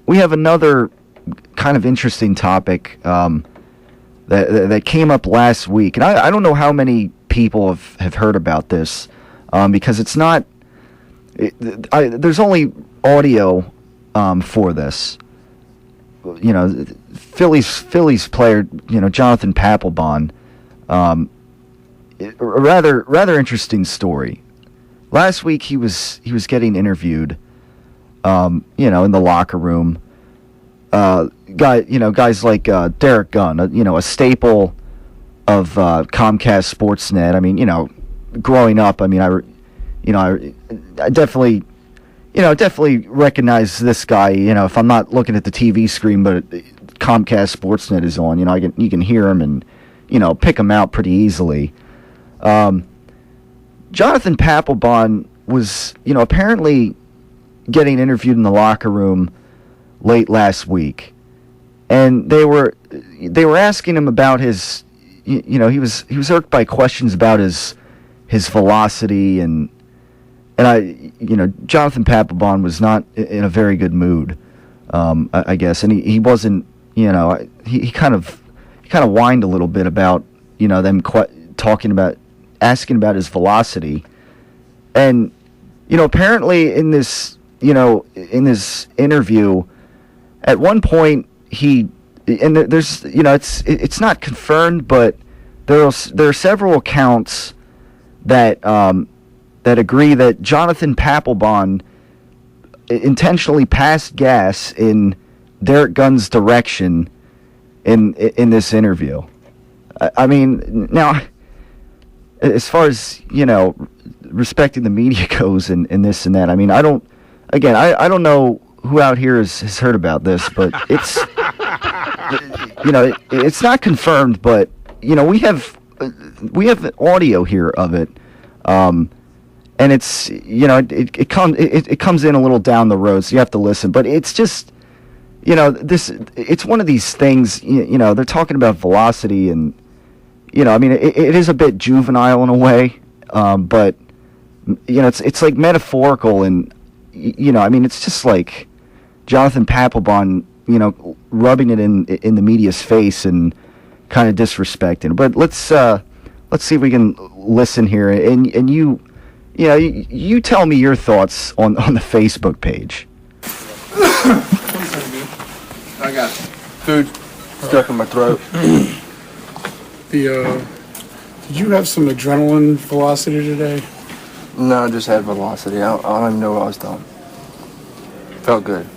we have another kind of interesting topic that came up last week, and I don't know how many people have heard about this because it's not. There's only audio for this. You know, Phillies player, Jonathan Papelbon. Rather interesting story. Last week he was getting interviewed, in the locker room. Guys like Derek Gunn, a staple of Comcast Sportsnet. I mean, growing up, I mean, I definitely recognize this guy. If I'm not looking at the TV screen, but Comcast Sportsnet is on, you can hear him and pick him out pretty easily. Jonathan Papelbon was, apparently getting interviewed in the locker room late last week, and they were asking him about his, he was irked by questions about his velocity, and Jonathan Papelbon was not in a very good mood, I guess, and he wasn't, he kind of whined a little bit about them asking about his velocity, and apparently in this interview, at one point there's it's not confirmed, but there are several accounts that agree that Jonathan Papelbon intentionally passed gas in Derek Gunn's direction in this interview. I mean, now, as far as respecting the media goes and this and that, I mean, I don't know who out here has heard about this, but it's it's not confirmed, but we have audio here of it, and it's it comes in a little down the road, so you have to listen, but it's just it's one of these things. They're talking about velocity, and I mean, it is a bit juvenile in a way, but it's like metaphorical, and I mean, it's just like Jonathan Papelbon, rubbing it in the media's face and kind of disrespecting. But let's see if we can listen here, and you tell me your thoughts on the Facebook page. I got food stuck in my throat. Did you have some adrenaline velocity today? No, I just had velocity. I don't even know what I was doing. Felt good.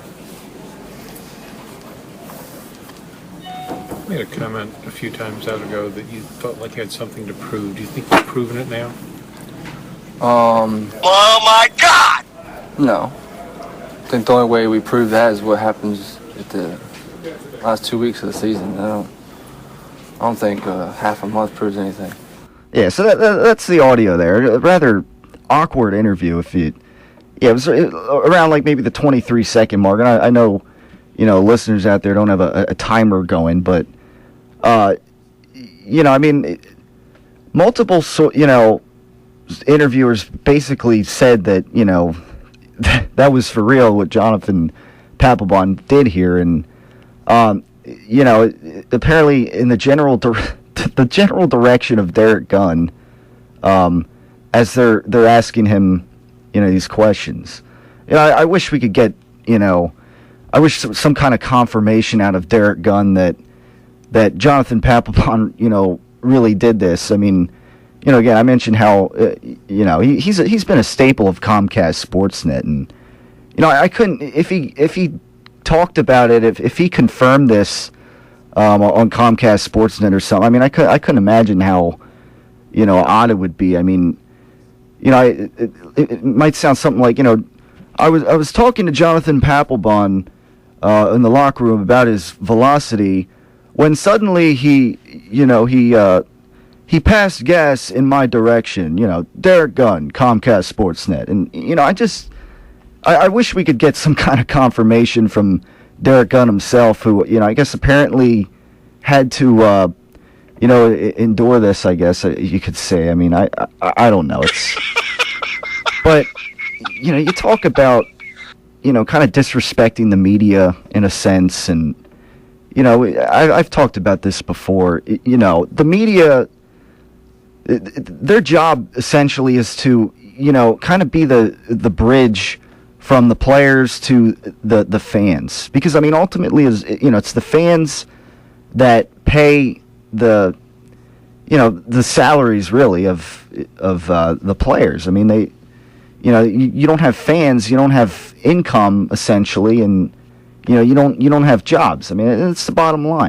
You made a comment a few times out ago that you felt like you had something to prove. Do you think you've proven it now? Oh my God! No. I think the only way we prove that is what happens at the last 2 weeks of the season. I don't think half a month proves anything. Yeah, so that's the audio there. A rather awkward interview. It was around like maybe the 23-second mark. And I know, listeners out there don't have a timer going, but I mean, multiple interviewers basically said that that was for real what Jonathan Papelbon did here, and apparently in the general direction of Derek Gunn, as they're asking him these questions. I wish we could get I wish some kind of confirmation out of Derek Gunn that Jonathan Papelbon really did this. I mean, again, I mentioned how he's been a staple of Comcast Sportsnet, and I couldn't, if he talked about it, if he confirmed this on Comcast Sportsnet or something. I mean, I couldn't imagine how odd it would be. I mean, it might sound something like I was talking to Jonathan Papelbon in the locker room about his velocity when suddenly he passed gas in my direction. Derek Gunn, Comcast Sportsnet, and I wish we could get some kind of confirmation from Derek Gunn himself, who I guess apparently had to endure this. I guess you could say. I mean, I don't know. It's but you talk about kind of disrespecting the media in a sense. And, I've talked about this before. The media, their job essentially is to, kind of be the bridge from the players to the fans. Because, ultimately, it's the fans that pay the salaries, really, of the players. They, you don't have fans, you don't have income, essentially, and, you don't have jobs. It's the bottom line.